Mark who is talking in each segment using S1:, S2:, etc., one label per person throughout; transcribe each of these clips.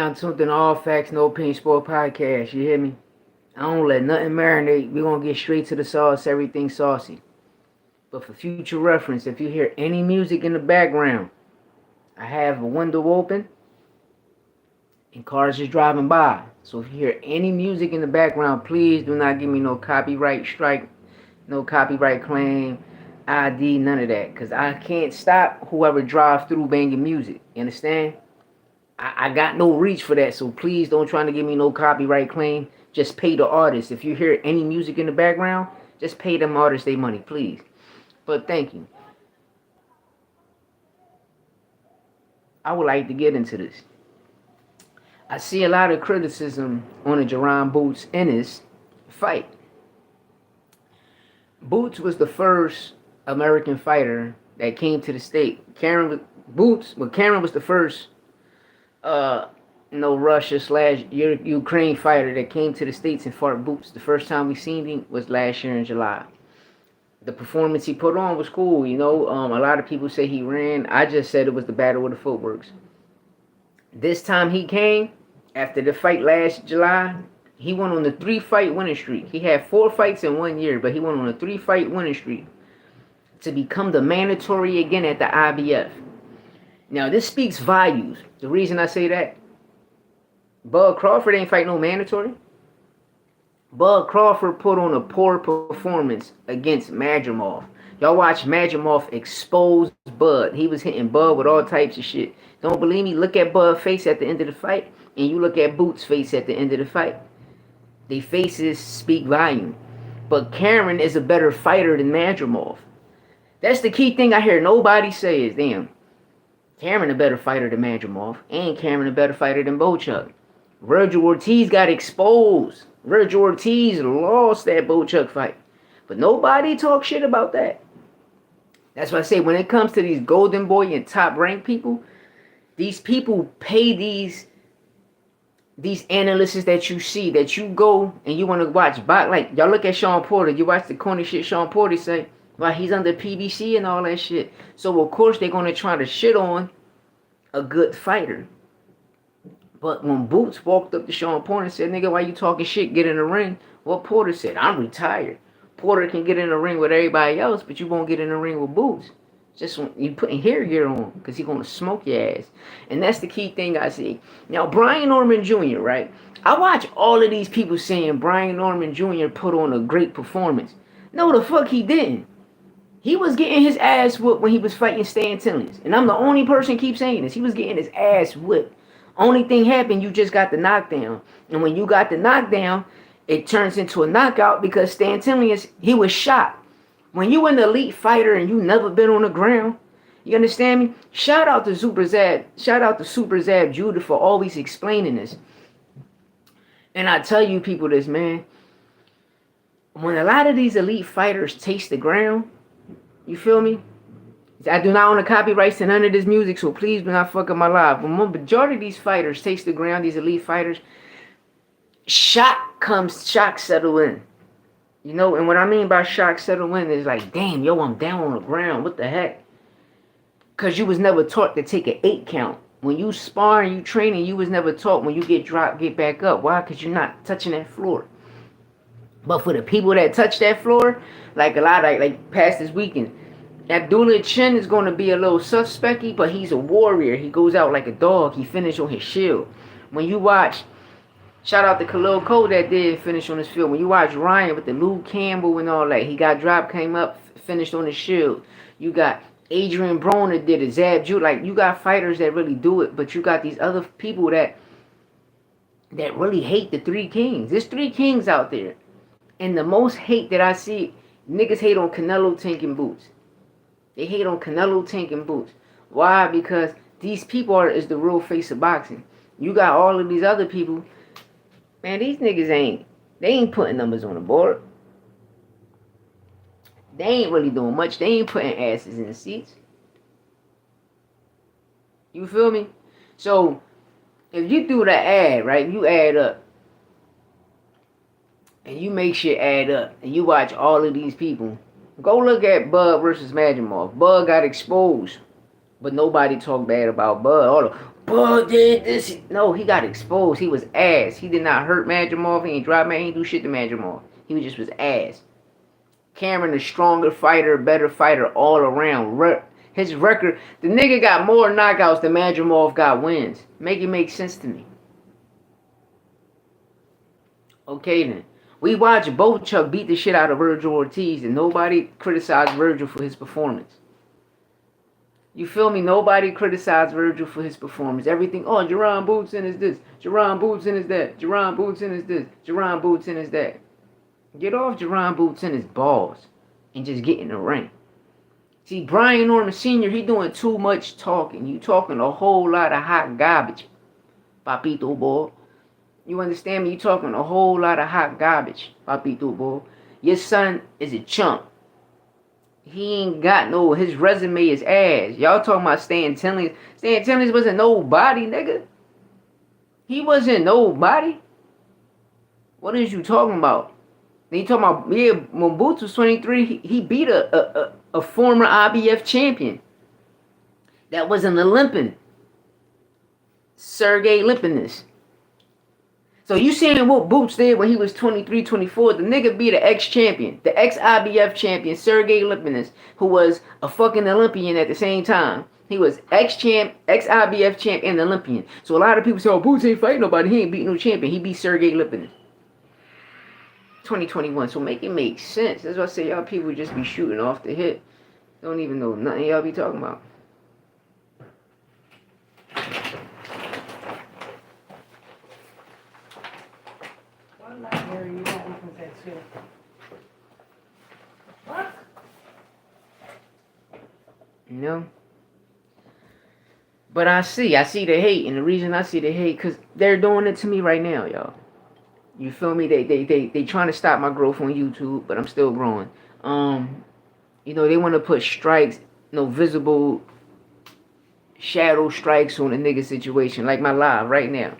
S1: now tuned in All Facts, No Opinion Sport Podcast. You hear me? I don't let nothing marinate. We're going to get straight to the sauce, everything saucy. But for future reference, if you hear any music in the background, I have a window open and cars just driving by. So if you hear any music in the background, please do not give me no copyright strike, no copyright claim, ID, none of that. Because I can't stop whoever drives through banging music. You understand? I got no reach for that, so please don't try to give me no copyright claim. Just pay the artist. If you hear any music in the background, just pay them artists their money, please. But thank you. I would like to get into this. I see a lot of criticism on the Jerron Boots in this fight. Boots was the first American fighter that came to the state. Cameron was the first Russia/Ukraine fighter that came to the States and fought Boots. The first time we seen him was last year in July. The performance he put on was cool, you know. A lot of people say he ran. I just said it was the battle of the footworks. This time he came, after the fight last July, he went on a 3-fight winning streak. He had 4 fights in 1 year, but he went on a 3-fight winning streak to become the mandatory again at the IBF. Now, this speaks volumes. The reason I say that, Bud Crawford ain't fight no mandatory. Bud Crawford put on a poor performance against Madrimov. Y'all watch Madrimov expose Bud. He was hitting Bud with all types of shit. Don't believe me? Look at Bud's face at the end of the fight, and you look at Boots' face at the end of the fight. Their faces speak volume. But Cameron is a better fighter than Madrimov. That's the key thing I hear nobody say is, damn, Cameron a better fighter than Madrimov, and Cameron a better fighter than Bochuk. Vergil Ortiz got exposed. Vergil Ortiz lost that Bochuk fight. But nobody talks shit about that. That's why I say when it comes to these golden boy and top ranked people, these people pay these analysts that you see, that you go and you want to watch. Like, y'all look at Sean Porter. You watch the corny shit Sean Porter say. Well, he's under PBC and all that shit. So, of course, they're going to try to shit on a good fighter. But when Boots walked up to Sean Porter and said, nigga, why you talking shit? Get in the ring. What Porter said, I'm retired. Porter can get in the ring with everybody else, but you won't get in the ring with Boots. Just when you putting hair gear on, because he's going to smoke your ass. And that's the key thing I see. Now, Brian Norman Jr., right? I watch all of these people saying Brian Norman Jr. put on a great performance. No, the fuck he didn't. He was getting his ass whooped when he was fighting Stan Tillings. And I'm the only person keep saying this. He was getting his ass whipped. Only thing happened, you just got the knockdown. And when you got the knockdown, it turns into a knockout because Stan Tillings, he was shot. When you an elite fighter and you never been on the ground, you understand me? Shout out to Super Zab Judah for always explaining this. And I tell you people this, man. When a lot of these elite fighters taste the ground, you feel me? I do not own the copyrights to none of this music, so please do not fuck up my life. When the majority of these fighters taste the ground, these elite fighters, shock settle in. You know, and what I mean by shock settle in is like, damn, yo, I'm down on the ground. What the heck? Because you was never taught to take an 8 count. When you spar and you training, you was never taught when you get dropped, get back up. Why? Because you're not touching that floor. But for the people that touch that floor, like a lot, like past this weekend, Abdullah Chin is going to be a little suspecty, but he's a warrior. He goes out like a dog. He finished on his shield. When you watch, shout out to Khalil Cole that did finish on his field. When you watch Ryan with the Luke Campbell and all that, he got dropped, came up, finished on his shield. You got Adrian Broner did it, Zab Judah. Like, you got fighters that really do it, but you got these other people that really hate the 3 Kings. There's 3 Kings out there. And the most hate that I see, niggas hate on Canelo, Tank, and Boots. They hate on Canelo, Tank, and Boots. Why? Because these people is the real face of boxing. You got all of these other people. Man, these niggas ain't putting numbers on the board. They ain't really doing much. They ain't putting asses in the seats. You feel me? So, if you do the add, right, you add up. And you make shit add up. And you watch all of these people. Go look at Bud versus Madrimov. Bud got exposed. But nobody talked bad about Bud. Bud did this. No, he got exposed. He was ass. He did not hurt Madrimov. He ain't drop man. He ain't do shit to Madrimov. He was just was ass. Cameron, a stronger fighter, better fighter all around. His record, the nigga got more knockouts than Madrimov got wins. Make it make sense to me. Okay then. We watched both Chuck beat the shit out of Vergil Ortiz and nobody criticized Vergil for his performance. You feel me? Nobody criticized Vergil for his performance. Everything, oh, Jerron Bootson is this. Jerron Bootson is that. Jerron Bootson is this. Jerron Bootson is that. Get off Jerron Bootson balls and just get in the ring. See, Brian Norman Sr., he doing too much talking. You talking a whole lot of hot garbage, Papito boy. You understand me? You talking a whole lot of hot garbage, Papito boy. Your son is a chump. He ain't got no, his resume is ass. Y'all talking about Stan Tillings. Stan Tillings wasn't nobody, nigga. He wasn't nobody. What is you talking about? Then you talking about, yeah, when Boots was 23, he beat a former IBF champion. That was an Olympian. Sergey Lipinus. So you seeing what Boots did when he was 23, 24. The nigga beat an ex-champion. The ex-IBF champion, Sergey Lipinus, who was a fucking Olympian at the same time. He was ex-champ, ex-IBF champ, and Olympian. So a lot of people say, oh, Boots ain't fighting nobody. He ain't beat no champion. He beat Sergey Lipinus. 2021. So make it make sense. That's why I say y'all people just be shooting off the hip. Don't even know nothing y'all be talking about. What? You know? But I see the hate, and the reason I see the hate, because they're doing it to me right now, y'all. You feel me? They trying to stop my growth on YouTube, but I'm still growing. You know, they want to put strikes, visible shadow strikes on a nigga situation, like my live right now.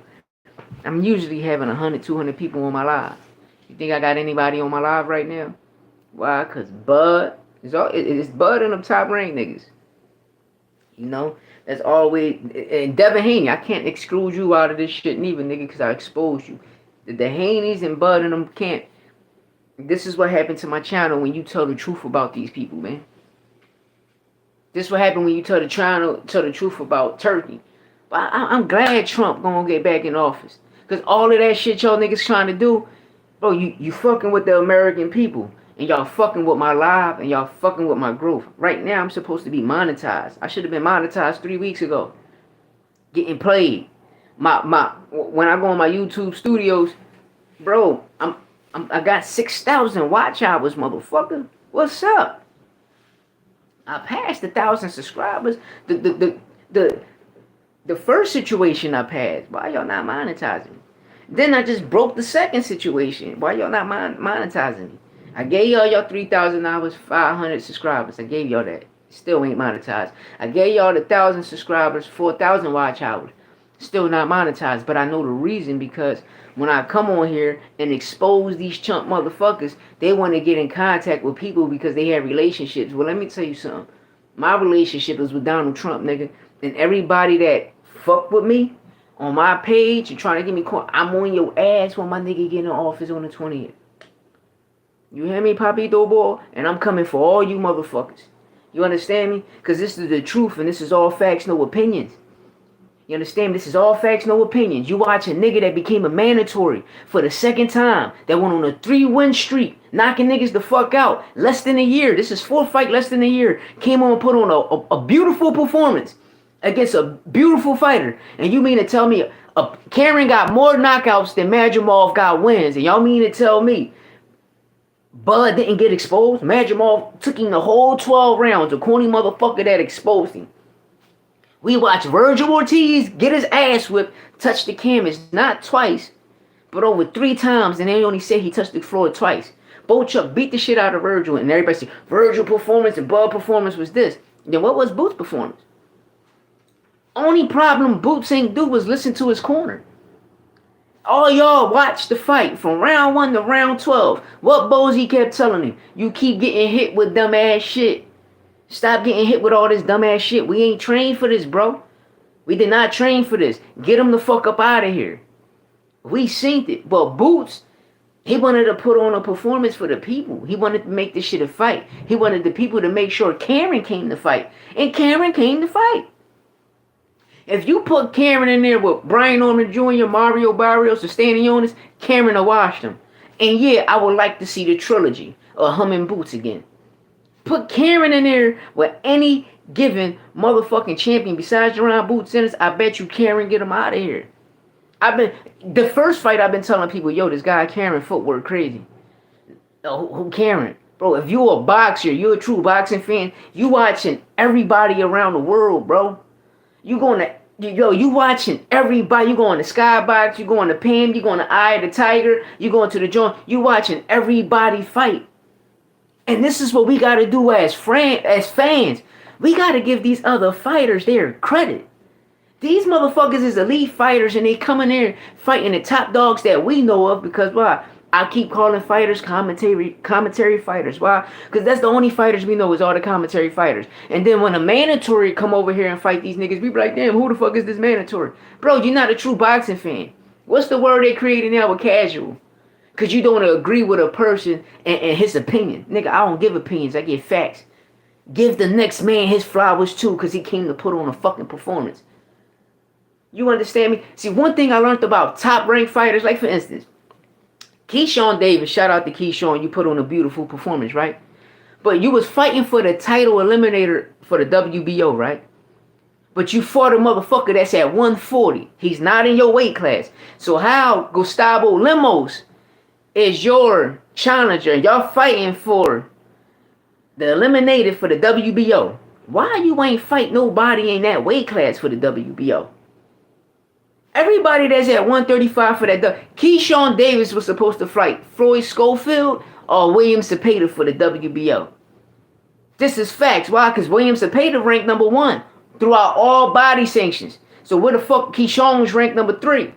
S1: I'm usually having 100, 200 people on my live. You think I got anybody on my live right now? Why? Because Bud, it's Bud and them top rank niggas. You know, that's always, and Devin Haney, I can't exclude you out of this shit neither, nigga, because I exposed you. The Haneys and Bud and them can't. This is what happened to my channel when you tell the truth about these people, man. This is what happened when you tell the truth about Turkey. But I'm glad Trump gonna get back in office. Because all of that shit y'all niggas trying to do, bro, you fucking with the American people. And y'all fucking with my live and y'all fucking with my growth. Right now I'm supposed to be monetized. I should have been monetized 3 weeks ago. Getting played. When I go on my YouTube studios, bro, I got 6,000 watch hours, motherfucker. What's up? I passed 1,000 subscribers. The first situation I passed. Why y'all not monetizing me? Then I just broke the second situation. Why y'all not monetizing me? I gave y'all 3,000 hours, 500 subscribers. I gave y'all that. Still ain't monetized. I gave y'all 1,000 subscribers, 4,000 watch hours. Still not monetized. But I know the reason, because when I come on here and expose these chump motherfuckers, they want to get in contact with people because they have relationships. Well, let me tell you something. My relationship is with Donald Trump, nigga. And everybody that fuck with me on my page and trying to get me caught, I'm on your ass when my nigga get in office on the 20th. You hear me, Papito boy? And I'm coming for all you motherfuckers. You understand me? Because this is the truth and this is all facts, no opinions. You understand? This is all facts, no opinions. You watch a nigga that became a mandatory for the second time, that went on a 3-win streak, knocking niggas the fuck out. Less than a year. This is 4th fight, less than a year. Came on and put on a beautiful performance against a beautiful fighter. And you mean to tell me Karen got more knockouts than Madrimov got wins? And y'all mean to tell me Bud didn't get exposed? Madrimov took him the whole 12 rounds. The corny motherfucker that exposed him. We watched Vergil Ortiz get his ass whipped, touch the canvas, not twice, but over 3 times, and they only said he touched the floor twice. Chuck beat the shit out of Vergil, and everybody said Vergil performance and Bud performance was this. Then what was Boots' performance? Only problem Boots ain't do was listen to his corner. All y'all watched the fight from round 1 to round 12. What Bozy kept telling him? You keep getting hit with dumb ass shit. Stop getting hit with all this dumbass shit. We ain't trained for this, bro. We did not train for this. Get him the fuck up out of here. We synced it. But Boots, he wanted to put on a performance for the people. He wanted to make this shit a fight. He wanted the people to make sure Karen came to fight. And Karen came to fight. If you put Karen in there with Brian Norman Jr., Mario Barrios, or Stanionis, Karen will wash them. And yeah, I would like to see the trilogy of Humming Boots again. Put Karen in there with any given motherfucking champion besides Jerron Boots Ennis. I bet you Karen get him out of here. The first fight I've been telling people, yo, this guy Karen footwork crazy. Who Karen? Bro, if you're a boxer, you're a true boxing fan, you watching everybody around the world, bro. You watching everybody. You going to Skybox, you going to Pam, you going to Eye of the Tiger, you going to the joint. You watching everybody fight. And this is what we got to do as fans. We got to give these other fighters their credit. These motherfuckers is elite fighters, and they come in there fighting the top dogs that we know of. Because why? I keep calling fighters commentary fighters. Why? Because that's the only fighters we know is all the commentary fighters. And then when a mandatory come over here and fight these niggas, we be like, damn, who the fuck is this mandatory? Bro, you're not a true boxing fan. What's the word they created now with casual? Because you don't agree with a person and his opinion. Nigga, I don't give opinions. I give facts. Give the next man his flowers too, because he came to put on a fucking performance. You understand me? See, one thing I learned about top-ranked fighters, like for instance, Keyshawn Davis, shout out to Keyshawn, you put on a beautiful performance, right? But you was fighting for the title eliminator for the WBO, right? But you fought a motherfucker that's at 140. He's not in your weight class. So how Gustavo Lemos is your challenger? Y'all fighting for the eliminator for the WBO. Why you ain't fight nobody in that weight class for the WBO? Everybody that's at 135 for that. Keyshawn Davis was supposed to fight Floyd Schofield or William Cepeda for the WBO. This is facts. Why? Because William Cepeda ranked number 1 throughout all body sanctions. So where the fuck Keyshawn was ranked number 3?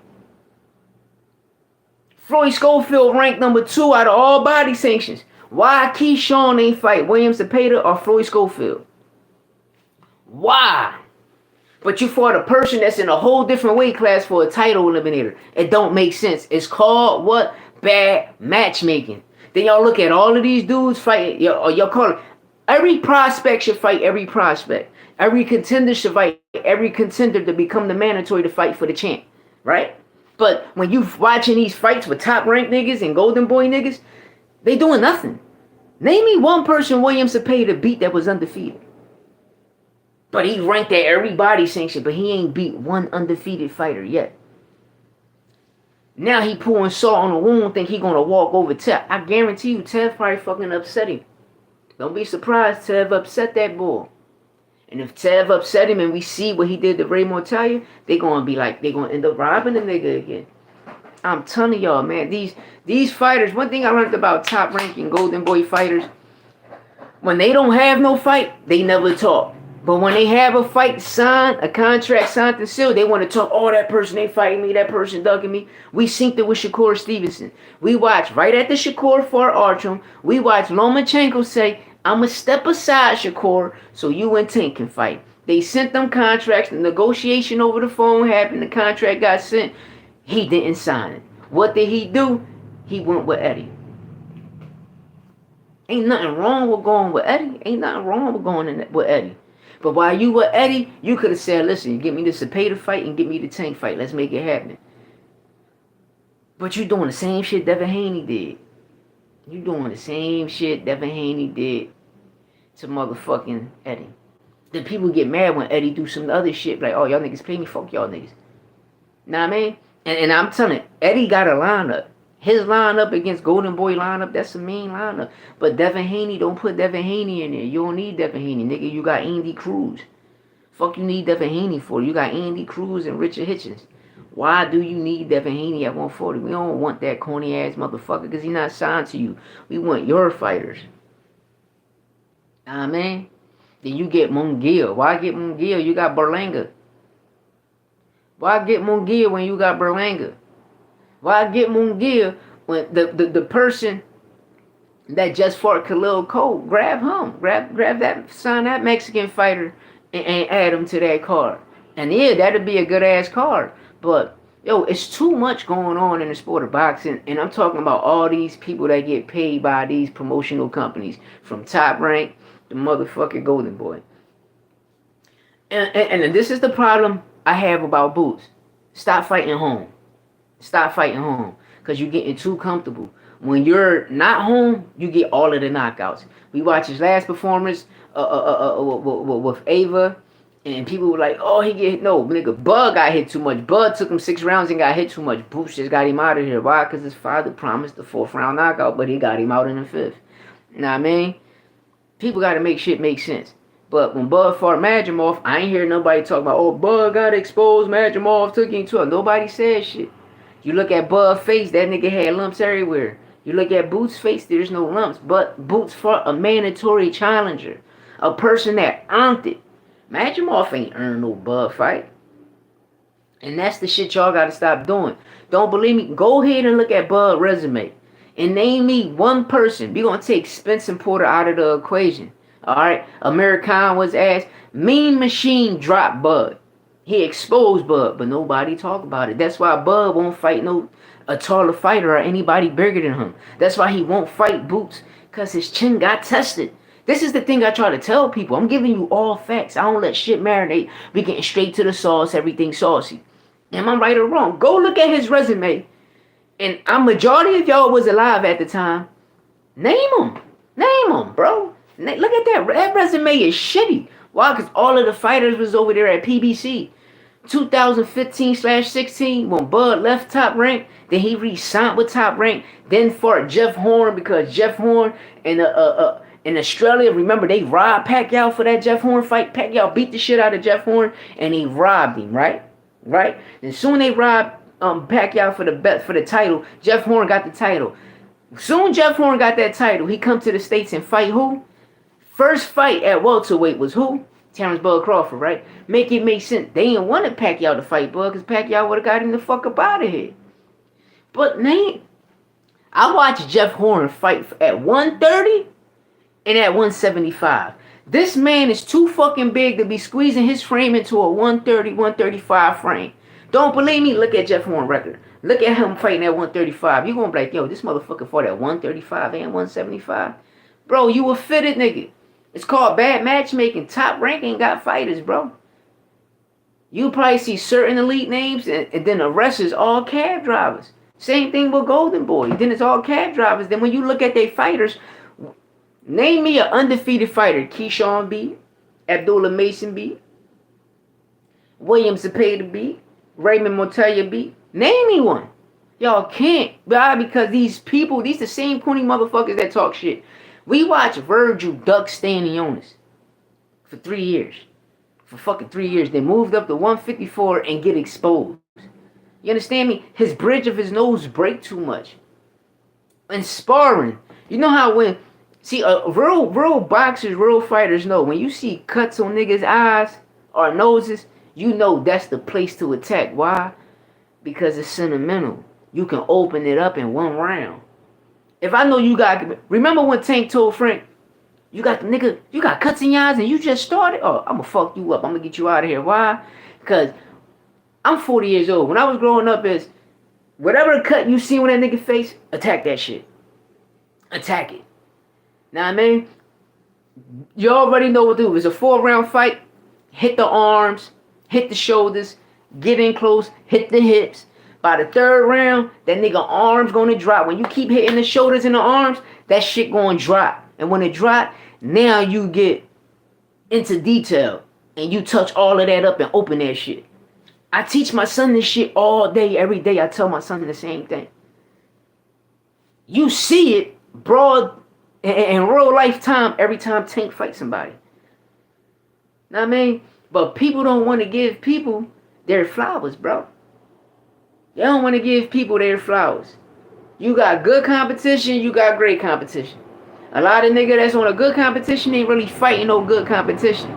S1: Floyd Schofield ranked number 2 out of all body sanctions. Why Keyshawn ain't fight William Cepeda or Floyd Schofield? Why? But you fought a person that's in a whole different weight class for a title eliminator. It don't make sense. It's called what? Bad matchmaking. Then y'all look at all of these dudes fighting. Y'all call it. Every prospect should fight every prospect. Every contender should fight every contender to become the mandatory to fight for the champ. Right? But when you watching these fights with top ranked niggas and golden boy niggas, they doing nothing. Name me one person William Cepeda beat that was undefeated. But he ranked at everybody sanction, but he ain't beat one undefeated fighter yet. Now he pouring salt on the wound, think he gonna walk over Tev. I guarantee you Tev probably fucking upset him. Don't be surprised Tev upset that boy. And if Tev upset him and we see what he did to Ray Mortalia, they gonna be like, they gonna end up robbing the nigga again. I'm telling y'all, man, these fighters, one thing I learned about top ranking golden boy fighters, when they don't have no fight, they never talk. But when they have a fight signed, a contract signed and sealed, they want to talk, oh, that person ain't fighting me, that person ducking me. We synced it with Shakur Stevenson. We watched right at the Shakur far Archum, we watched Lomachenko say, I'ma step aside, Shakur, so you and Tank can fight. They sent them contracts, the negotiation over the phone happened, the contract got sent. He didn't sign it. What did he do? He went with Eddie. Ain't nothing wrong with going with Eddie. Ain't nothing wrong with going with Eddie. But while you were Eddie, you could have said, listen, get me the Cepeda fight and get me the Tank fight. Let's make it happen. But you doing the same shit Devin Haney did. You doing the same shit Devin Haney did to motherfucking Eddie. Then people get mad when Eddie do some other shit. Like, oh, y'all niggas pay me. Fuck y'all niggas. Know what I mean? And I'm telling you, Eddie got a lineup. His lineup against Golden Boy lineup, that's the main lineup. But Devin Haney, don't put Devin Haney in there. You don't need Devin Haney, nigga. You got Andy Cruz. Fuck you need Devin Haney for? You got Andy Cruz and Richard Hitchens. Why do you need Devin Haney at 140? We don't want that corny ass motherfucker because he's not signed to you. We want your fighters. Nah, man. Then you get Munguia. Why get Munguia? You got Berlanga. Why get Munguia when you got Berlanga? Why get Munguia when the person that just fought Khalil Cole, grab him. Grab that, sign that Mexican fighter and add him to that card. And yeah, that'd be a good ass card. But yo, it's too much going on in the sport of boxing, and I'm talking about all these people that get paid by these promotional companies, from Top Rank to motherfucking Golden Boy. And this is the problem I have about Boots. Stop fighting home. Stop fighting home. Because you're getting too comfortable. When you're not home, you get all of the knockouts. We watched his last performance with Ava. And people were like, oh, he get... No, nigga, Bud got hit too much. Bud took him 6 rounds and got hit too much. Boots just got him out of here. Why? Because his father promised the 4th round knockout, but he got him out in the 5th. You know what I mean? People got to make shit make sense. But when Bud fought Madrimov, I ain't hear nobody talk about, oh, Bud got exposed, Madrimov took him to it. Nobody said shit. You look at Bud's face, that nigga had lumps everywhere. You look at Boots' face, there's no lumps. But Boots fought a mandatory challenger. A person that earned it. Madrimov ain't earned no Bud fight. And that's the shit y'all gotta stop doing. Don't believe me? Go ahead and look at Bud's resume. And name me one person. We're gonna take Spence and Porter out of the equation. Alright, American was ass. Mean Machine dropped Bud. He exposed Bud, but nobody talk about it. That's why Bud won't fight a taller fighter or anybody bigger than him. That's why he won't fight Boots, because his chin got tested. This is the thing I try to tell people. I'm giving you all facts. I don't let shit marinate. We getting straight to the sauce, everything saucy. Am I right or wrong? Go look at his resume. And a majority of y'all was alive at the time. Name them. Name them, bro. Look at that. That resume is shitty. Why? Because all of the fighters was over there at PBC. 2015/16, when Bud left Top Rank, then he re-signed with Top Rank. Then fought Jeff Horn, because Jeff Horn in Australia, remember, they robbed Pacquiao for that Jeff Horn fight. Pacquiao beat the shit out of Jeff Horn, and he robbed him, right? Right? And soon they robbed Pacquiao for the title. Jeff Horn got the title. Soon Jeff Horn got that title. He come to the States and fight who? First fight at welterweight was who? Terrence Bud Crawford, right? Make it make sense. They didn't want Pacquiao to fight Bud, because Pacquiao would have got him the fuck up out of here. But I watched Jeff Horn fight at 130 and at 175. This man is too fucking big to be squeezing his frame into a 130, 135 frame. Don't believe me? Look at Jeff Horn record. Look at him fighting at 135. You're going to be like, yo, this motherfucker fought at 135 and 175. Bro, you a fitted nigga. It's called bad matchmaking. Top Rank ain't got fighters, bro. You probably see certain elite names, and then the rest is all cab drivers. Same thing with Golden Boy. Then it's all cab drivers. Then when you look at their fighters, name me an undefeated fighter. Keyshawn beat, Abdullah Mason beat, William Zepeda beat, Raymond Montoya beat. Name me one. Y'all can't. Why? Because these people, these the same corny motherfuckers that talk shit. We watched Virgil duck Stanionis for 3 years. For fucking 3 years. They moved up to 154 and get exposed. You understand me? His bridge of his nose break too much. And sparring. You know how when... See, real boxers, real fighters know. When you see cuts on niggas' eyes or noses, you know that's the place to attack. Why? Because it's sentimental. You can open it up in 1 round. If I know you got... Remember when Tank told Frank, you got the nigga, you got cuts in your eyes and you just started? Oh, I'm gonna fuck you up. I'm gonna get you out of here. Why? Because I'm 40 years old. When I was growing up, is whatever cut you see on that nigga face, attack that shit. Attack it. Now what I mean? You already know what to do. It's a 4-round fight. Hit the arms, hit the shoulders, get in close, hit the hips. By the 3rd round, that nigga arms gonna drop. When you keep hitting the shoulders and the arms, that shit gonna drop. And when it drop, now you get into detail. And you touch all of that up and open that shit. I teach my son this shit all day, every day. I tell my son the same thing. You see it broad in real lifetime every time Tank fights somebody. Know what I mean? But people don't want to give people their flowers, bro. They don't want to give people their flowers. You got good competition, you got great competition. A lot of niggas that's on a good competition ain't really fighting no good competition.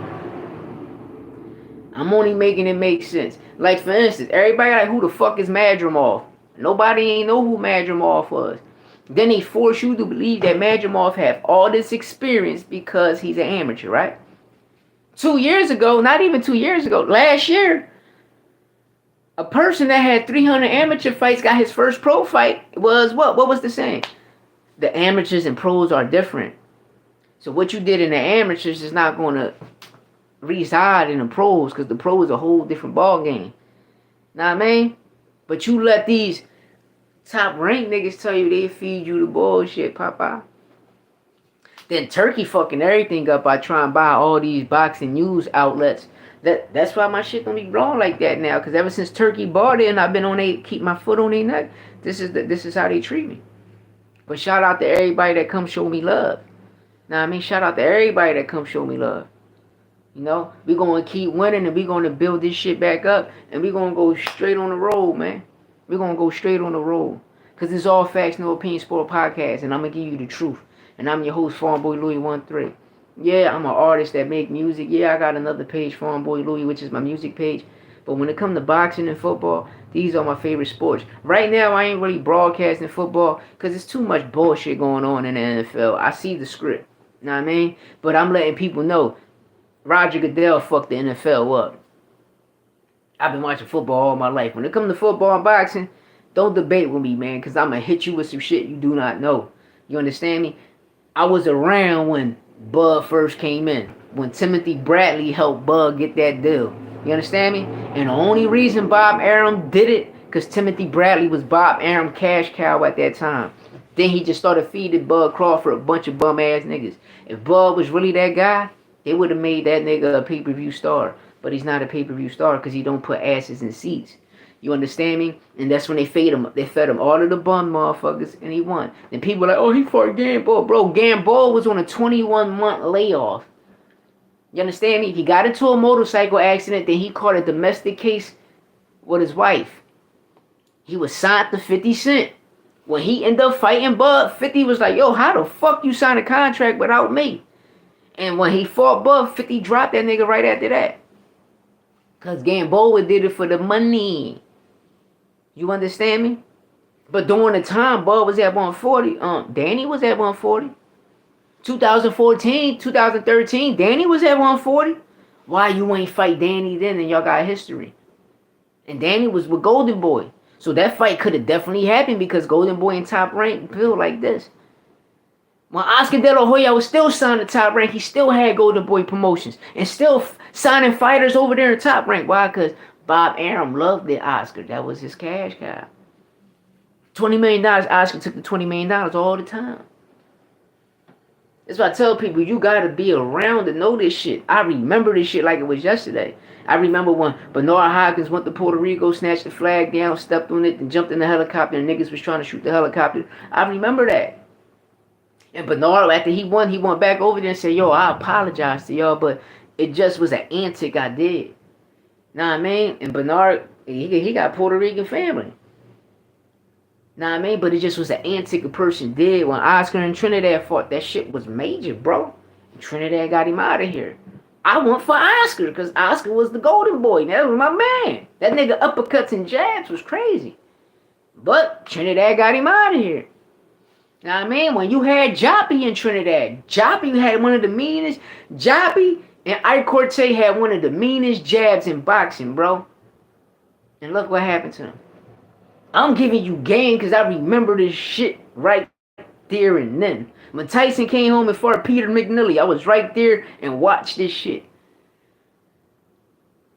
S1: I'm only making it make sense. Like, for instance, everybody like, who the fuck is Madrimov? Nobody ain't know who Madrimov was. Then they force you to believe that Madrimov have all this experience because he's an amateur, right? 2 years ago, not even 2 years ago, last year, A person that had 300 amateur fights got his first pro fight was what? What was the saying? The amateurs and pros are different. So what you did in the amateurs is not going to reside in the pros, because the pros is a whole different ball game. Know what I mean? But you let these top ranked niggas tell you they feed you the bullshit, Papa. Then Turkey fucking everything up by trying to buy all these boxing news outlets. That's why my shit don't be growing like that now. Cause ever since Turkey bought it and I've been on they keep my foot on their neck, this is how they treat me. But shout out to everybody that come show me love. Know what I mean? Shout out to everybody that come show me love. You know, we gonna keep winning and we gonna build this shit back up and we gonna go straight on the road, man. We gonna go straight on the road. Cause it's all facts, no opinion sport podcast, and I'm gonna give you the truth. And I'm your host, Farm Boy Louis 13. Yeah, I'm an artist that make music. Yeah, I got another page, Farm Boy Louis, which is my music page. But when it comes to boxing and football, these are my favorite sports. Right now, I ain't really broadcasting football because there's too much bullshit going on in the NFL. I see the script. You know what I mean? But I'm letting people know Roger Goodell fucked the NFL up. I've been watching football all my life. When it comes to football and boxing, don't debate with me, man, because I'm going to hit you with some shit you do not know. You understand me? I was around when Bud first came in. When Timothy Bradley helped Bud get that deal. You understand me? And the only reason Bob Arum did it, because Timothy Bradley was Bob Arum cash cow at that time. Then he just started feeding Bud Crawford a bunch of bum ass niggas. If Bud was really that guy, they would have made that nigga a pay-per-view star. But he's not a pay-per-view star because he don't put asses in seats. You understand me? And that's when they fed him. They fed him all of the bum motherfuckers, and he won. And people were like, oh, he fought Gamble. Bro, Gamble was on a 21-month layoff. You understand me? He got into a motorcycle accident, then he caught a domestic case with his wife. He was signed to 50 Cent. When he ended up fighting Bud, 50 was like, yo, how the fuck you sign a contract without me? And when he fought Bud, 50 dropped that nigga right after that. Because Gamboa did it for the money. You understand me? But during the time Bud was at 140, Danny was at 140. 2014, 2013, Danny was at 140. Why you ain't fight Danny then and y'all got history? And Danny was with Golden Boy. So that fight could have definitely happened because Golden Boy and Top Rank built like this. When Oscar De La Hoya was still signed to Top Rank, he still had Golden Boy Promotions and still signing fighters over there in Top Rank. Why? Because Bob Arum loved the Oscar. That was his cash cow. $20 million, Oscar took the $20 million all the time. That's why I tell people, you got to be around to know this shit. I remember this shit like it was yesterday. I remember when Bernard Hopkins went to Puerto Rico, snatched the flag down, stepped on it, and jumped in the helicopter, and niggas was trying to shoot the helicopter. I remember that. And Bernard, after he went back over there and said, yo, I apologize to y'all, but it just was an antic I did. Know what I mean? And Bernard, he got Puerto Rican family. Know what I mean? But it just was an antic a person did. When Oscar and Trinidad fought, that shit was major, bro. And Trinidad got him out of here. I went for Oscar because Oscar was the golden boy. That was my man. That nigga uppercuts and jabs was crazy. But Trinidad got him out of here. Know what I mean? When you had Joppy in Trinidad, Joppy had one of the meanest. Joppy and Ike Corte had one of the meanest jabs in boxing, bro. And look what happened to him. I'm giving you game because I remember this shit right there and then. When Tyson came home and fought Peter McNally, I was right there and watched this shit.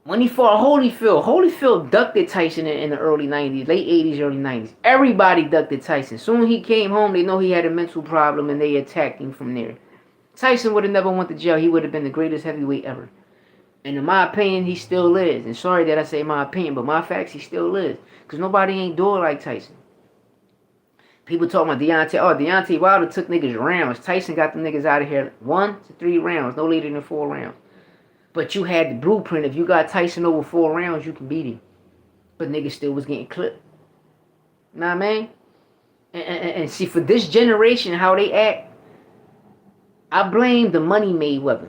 S1: When he fought Holyfield ducked Tyson in the early 90s, late 80s, early 90s. Everybody ducked Tyson. Soon he came home, they know he had a mental problem and they attacked him from there. Tyson would have never went to jail. He would have been the greatest heavyweight ever. And in my opinion, he still is. And sorry that I say my opinion, but my facts, he still is. Because nobody ain't do it like Tyson. People talking about Deontay. Oh, Deontay Wilder took niggas rounds. Tyson got them niggas out of here 1 to 3 rounds. No later than 4 rounds. But you had the blueprint. If you got Tyson over 4 rounds, you can beat him. But niggas still was getting clipped. Know what I mean? And see, for this generation, how they act, I blame the money Mayweather.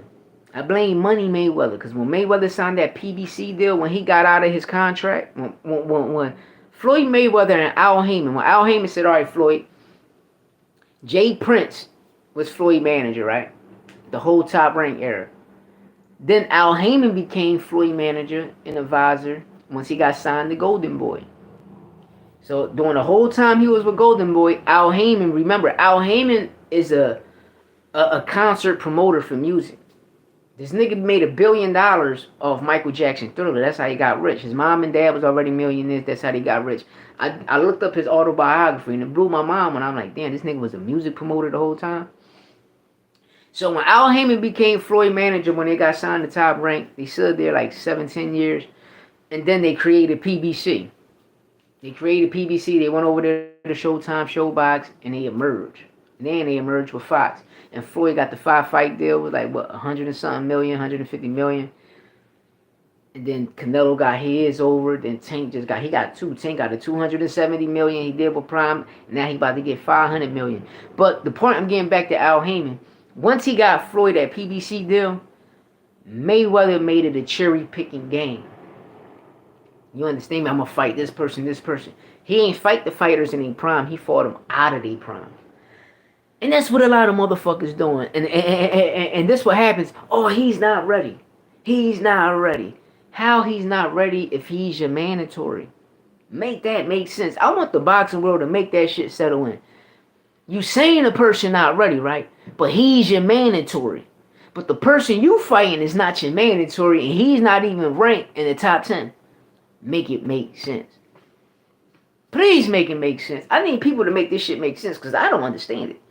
S1: I blame Money Mayweather. Because when Mayweather signed that PBC deal, when he got out of his contract, when Floyd Mayweather and Al Heyman, when Al Heyman said, all right, Floyd, Jay Prince was Floyd manager, right? The whole Top Rank era. Then Al Heyman became Floyd manager and advisor. once he got signed to Golden Boy. So during the whole time he was with Golden Boy, Al Heyman, remember, Al Heyman is a concert promoter for music. This nigga made $1 billion off Michael Jackson Thriller. That's how he got rich. His mom and dad was already millionaires. That's how they got rich. I looked up his autobiography and it blew my mind when I'm like, damn, this nigga was a music promoter the whole time. So when Al Heyman became Floyd manager, when they got signed to Top Rank, they stood there like 7-10 years. And then they created PBC. They created PBC. They went over there to Showtime, Showbox, and they emerged. And then they emerged with Fox. And Floyd got the 5-fight deal with like, what, 100 and something million, 150 million. And then Canelo got his over. Then Tank he got two. Tank got a 270 million he did with Prime. And now he about to get 500 million. But the point I'm getting back to Al Heyman, once he got Floyd that PBC deal, Mayweather made it a cherry-picking game. You understand me? I'm going to fight this person, this person. He ain't fight the fighters in their prime. He fought them out of their prime. And that's what a lot of motherfuckers doing. And this what happens. Oh, he's not ready. He's not ready. How he's not ready if he's your mandatory? Make that make sense. I want the boxing world to make that shit settle in. You saying the person not ready, right? But he's your mandatory. But the person you fighting is not your mandatory, and he's not even ranked in the top 10. Make it make sense. Please make it make sense. I need people to make this shit make sense because I don't understand it.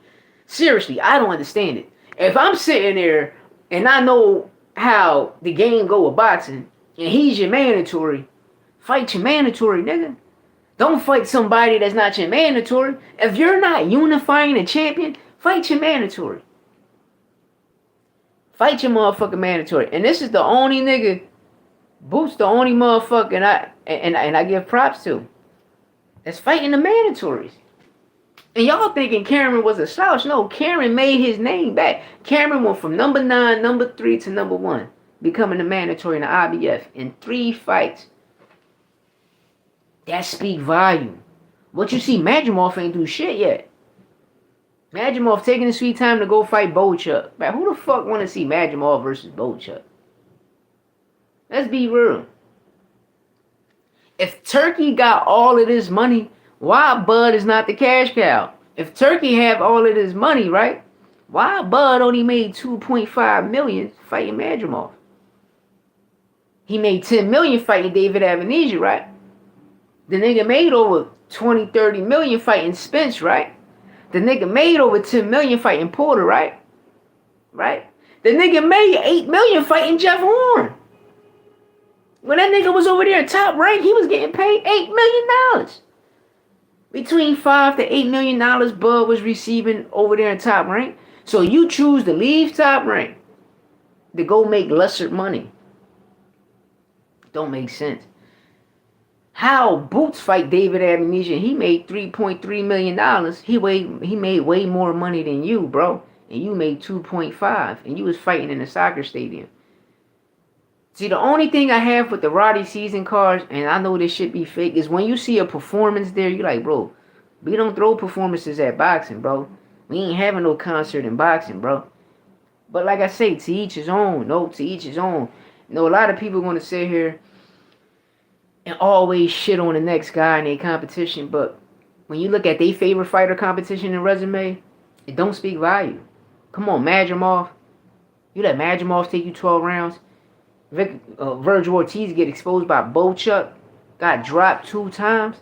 S1: Seriously, I don't understand it. If I'm sitting there and I know how the game go with boxing and he's your mandatory, fight your mandatory, nigga. Don't fight somebody that's not your mandatory. If you're not unifying a champion, fight your mandatory. Fight your motherfucking mandatory. And this is the only nigga, Boots the only motherfucker and I give props to, that's fighting the mandatories. And y'all thinking Cameron was a slouch. No, Cameron made his name back. Cameron went from number 9, number 3 to number 1, becoming the mandatory in the IBF in 3 fights. That speak volume. What you see, Madrimov ain't do shit yet. Madrimov taking his sweet time to go fight Bochuk. Man, who the fuck want to see Madrimov versus Bochuk? Let's be real. If Turkey got all of this money, why Bud is not the cash cow? If Turkey have all of this money, right? Why Bud only made 2.5 million fighting Madrimov? He made 10 million fighting David Avenisia, right? The nigga made over 20, 30 million fighting Spence, right? The nigga made over 10 million fighting Porter, right? Right? The nigga made 8 million fighting Jeff Horn. When that nigga was over there in Top Rank, he was getting paid $8 million. Between $5 to $8 million Bud was receiving over there in Top Rank. So you choose to leave Top Rank to go make lesser money. Don't make sense. How Boots fight David Avenisia, he made $3.3 million. He made way more money than you, bro. And you made 2.5. And you was fighting in a soccer stadium. See, the only thing I have with the Roddy season cards, and I know this shit be fake, is when you see a performance there, you're like, bro, we don't throw performances at boxing, bro. We ain't having no concert in boxing, bro. But like I say, to each his own. No, to each his own. You know, a lot of people are going to sit here and always shit on the next guy in their competition, but when you look at their favorite fighter competition and resume, it don't speak value. Come on, Madrimov. You let Madrimov take you 12 rounds. Virgil Ortiz get exposed by Bochuk, got dropped 2 times.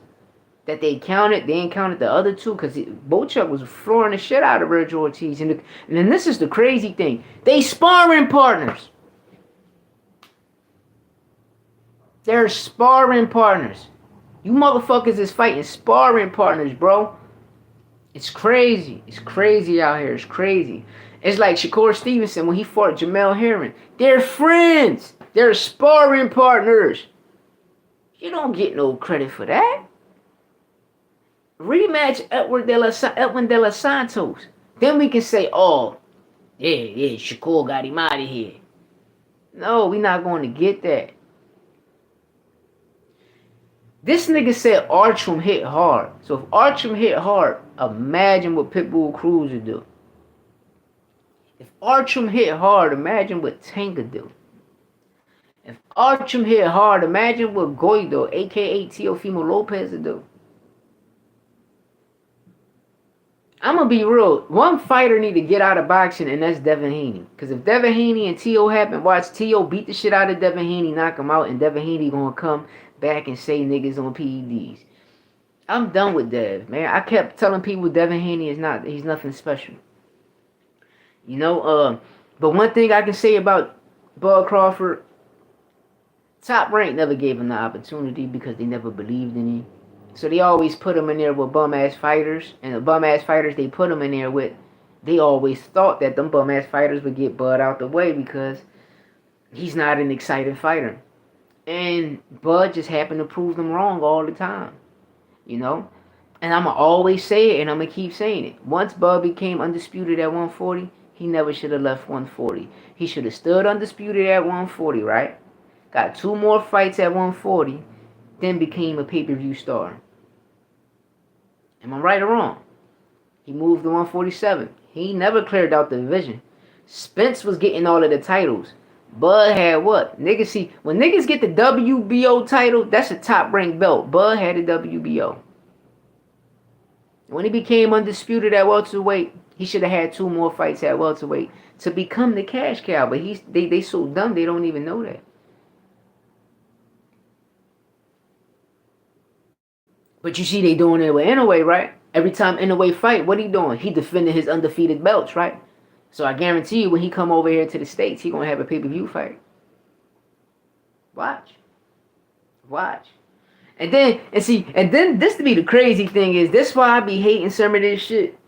S1: That they counted. They ain't counted the other 2 because Bochuk was flooring the shit out of Virgil Ortiz. And then this is the crazy thing. They sparring partners. They're sparring partners. You motherfuckers is fighting sparring partners, bro. It's crazy. It's crazy out here. It's crazy. It's like Shakur Stevenson when he fought Jamel Herring. They're friends. They're sparring partners. You don't get no credit for that. Rematch Edwin De Los Santos. Then we can say, oh, yeah, Shakur got him out of here. No, we're not going to get that. This nigga said Archrum hit hard. So if Archrum hit hard, imagine what Pitbull Cruz would do. If Archrum hit hard, imagine what Tank would do. If Archim hit hard, imagine what Goido, aka Teofimo Lopez, would do. I'm gonna be real. One fighter need to get out of boxing, and that's Devin Haney. Cause if Devin Haney and T.O. happen, watch T.O. beat the shit out of Devin Haney, knock him out, and Devin Haney gonna come back and say niggas on PEDs. I'm done with Dev, man. I kept telling people Devin Haney he's nothing special. You know, but one thing I can say about Bud Crawford, Top Rank never gave him the opportunity because they never believed in him. So they always put him in there with bum-ass fighters. And the bum-ass fighters they put him in there with, they always thought that them bum-ass fighters would get Bud out the way because he's not an exciting fighter. And Bud just happened to prove them wrong all the time. You know? And I'm going to always say it, and I'm going to keep saying it. Once Bud became undisputed at 140, he never should have left 140. He should have stood undisputed at 140, right? Got 2 more fights at 140, then became a pay-per-view star. Am I right or wrong? He moved to 147. He never cleared out the division. Spence was getting all of the titles. Bud had what? Niggas see, when niggas get the WBO title, that's a top-ranked belt. Bud had the WBO. When he became undisputed at welterweight, he should have had 2 more fights at welterweight to become the cash cow. But they so dumb they don't even know that. But you see they doing it with Inoue, right? Every time Inoue fight, what he doing? He defending his undefeated belts, right? So I guarantee you when he come over here to the States, he gonna have a pay-per-view fight. Watch. And then this to be the crazy thing is, this why I be hating some of this shit.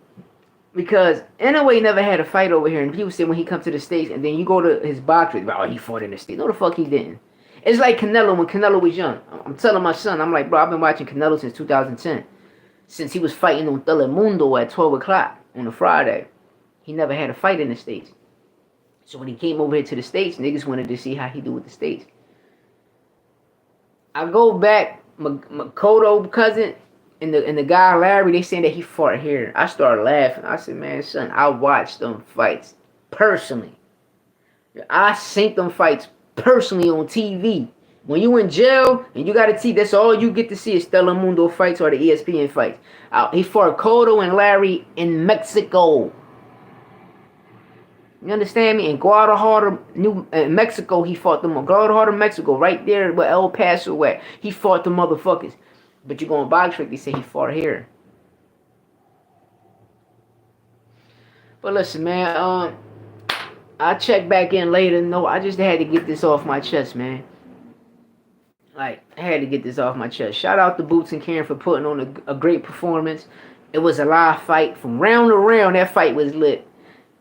S1: Because Inoue never had a fight over here, and people say when he come to the States, and then you go to his boxing, oh, he fought in the States. No, the fuck he didn't. It's like Canelo when Canelo was young. I'm telling my son, I'm like, bro, I've been watching Canelo since 2010. Since he was fighting on Telemundo at 12 o'clock on a Friday. He never had a fight in the States. So when he came over here to the States, niggas wanted to see how he do with the States. I go back, Makoto cousin and the guy Larry, they saying that he fought here. I started laughing. I said, man, son, I watched them fights personally. I seen them fights personally on TV. When you in jail and you got to see, that's all you get to see is Telemundo fights or the ESPN fights. He fought Cotto and Larry in Mexico. You understand me? In Guadalajara, Mexico, he fought them. Guadalajara, Mexico, right there where El Paso at. He fought the motherfuckers. But you go on Box Trick, they say he fought here. But listen, man, I'll check back in later. No, I just had to get this off my chest, man. Like, I had to get this off my chest. Shout out to Boots and Karen for putting on a great performance. It was a live fight. From round to round, that fight was lit.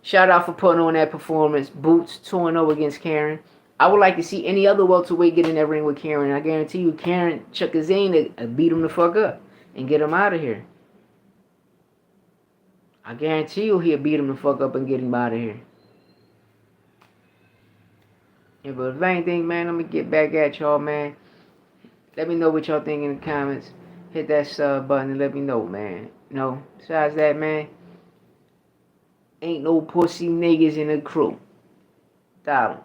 S1: Shout out for putting on that performance. Boots 2-0 against Karen. I would like to see any other welterweight get in that ring with Karen. I guarantee you, Karen Chukazane to beat him the fuck up and get him out of here. I guarantee you he'll beat him the fuck up and get him out of here. Yeah, but if anything, man, I'm going to get back at y'all, man. Let me know what y'all think in the comments. Hit that sub button and let me know, man. You know, besides that, man, ain't no pussy niggas in the crew. Dollar.